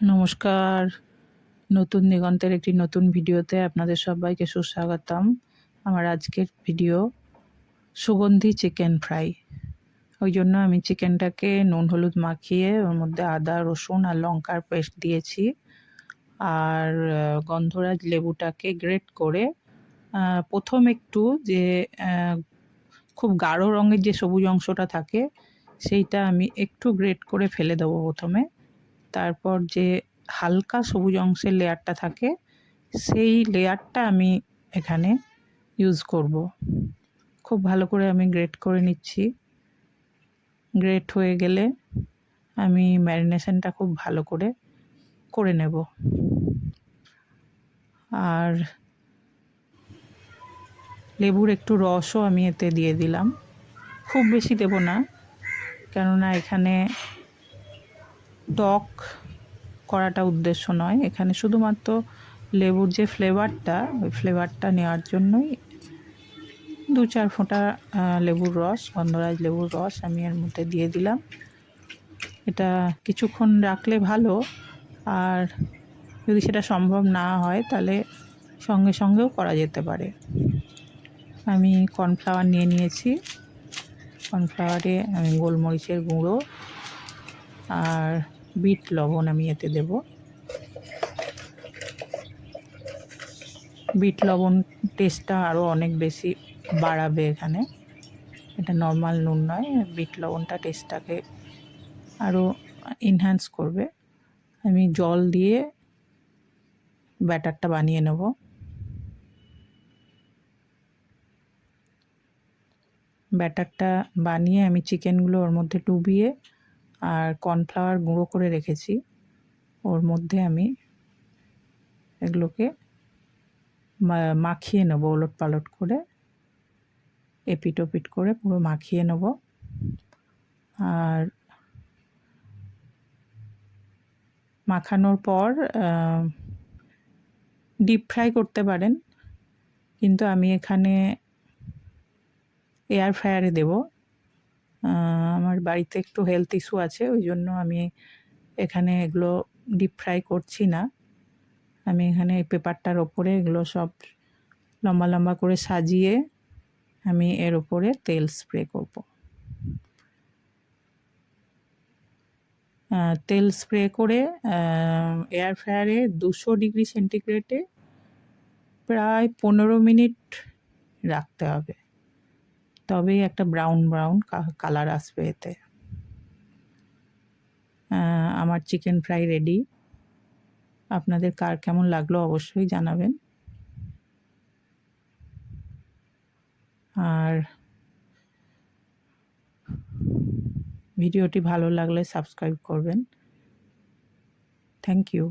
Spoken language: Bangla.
নমস্কার। নতুন দিগন্তের একটি নতুন ভিডিওতে আপনাদের সবাইকে সুস্বাগতম। আমার আজকের ভিডিও সুগন্ধি চিকেন ফ্রাই। ওই জন্য আমি চিকেনটাকে নুন হলুদ মাখিয়ে ওর মধ্যে আদা রসুন আর লঙ্কার পেস্ট দিয়েছি, আর গন্ধরাজ লেবুটাকে গ্রেট করে প্রথম একটু যে খুব গাঢ় রঙের যে সবুজ অংশটা থাকে সেইটা আমি একটু গ্রেট করে ফেলে দেবো প্রথমে। তারপর যে হালকা সবুজ অংশের লেয়ারটা থাকে সেই লেয়ারটা আমি এখানে ইউজ করব। খুব ভালো করে আমি গ্রেট করে নিচ্ছি। গ্রেট হয়ে গেলে আমি ম্যারিনেশনটা খুব ভালো করে করে নেব। আর লেবুর একটু রসও আমি এতে দিয়ে দিলাম, খুব বেশি দেব না, কেননা এখানে টক করাটা উদ্দেশ্য নয়। এখানে শুধুমাত্র লেবুর যে ফ্লেভারটা, ওই ফ্লেভারটা নেওয়ার জন্যই 2-4 ফোঁটা লেবুর রস, গন্ধরাজ লেবুর রস আমি এর মধ্যে দিয়ে দিলাম। এটা কিছুক্ষণ রাখলে ভালো, আর যদি সেটা সম্ভব না হয় তাহলে সঙ্গে সঙ্গেও করা যেতে পারে। আমি কর্নফ্লাওয়ার নিয়ে নিয়েছি। কর্নফ্লাওয়ারে আমি গোলমরিচের গুঁড়ো আর বিট লবণ আমি এতে দেব। বিট লবণ টেস্টটা আরও অনেক বেশি বাড়াবে এখানে। এটা নর্মাল নুন নয়, বিট লবণটা টেস্টটাকে আরও এনহ্যান্স করবে। আমি জল দিয়ে ব্যাটারটা বানিয়ে নেব। ব্যাটারটা বানিয়ে আমি চিকেনগুলো ওর মধ্যে ডুবিয়ে আর কর্নফ্লাওয়ার গুঁড়ো করে রেখেছি ওর মধ্যে আমি এগুলোকে মাখিয়ে নেব। ওলট পালট করে এপিট ওপিট করে পুরো মাখিয়ে নেব। আর মাখানোর পর ডিপ ফ্রাই করতে পারেন, কিন্তু আমি এখানে এয়ার ফ্রায়ারে দেব। আমার বাড়িতে একটু হেলথ ইস্যু আছে, ওই জন্য আমি এখানে এগুলো ডিপ ফ্রাই করছি না। আমি এখানে পেপারটার ওপরে এগুলো সব লম্বা লম্বা করে সাজিয়ে আমি এর ওপরে তেল স্প্রে করব। তেল স্প্রে করে এয়ার ফ্রায়ারে 200 ডিগ্রি সেন্টিগ্রেডে প্রায় 15 মিনিট রাখতে হবে, তবেই একটা ব্রাউন ব্রাউন কালার আসবে এতে। আমার চিকেন ফ্রাই রেডি। আপনাদের কার কেমন লাগলো অবশ্যই জানাবেন। আর ভিডিওটি ভালো লাগলে সাবস্ক্রাইব করবেন। Thank you.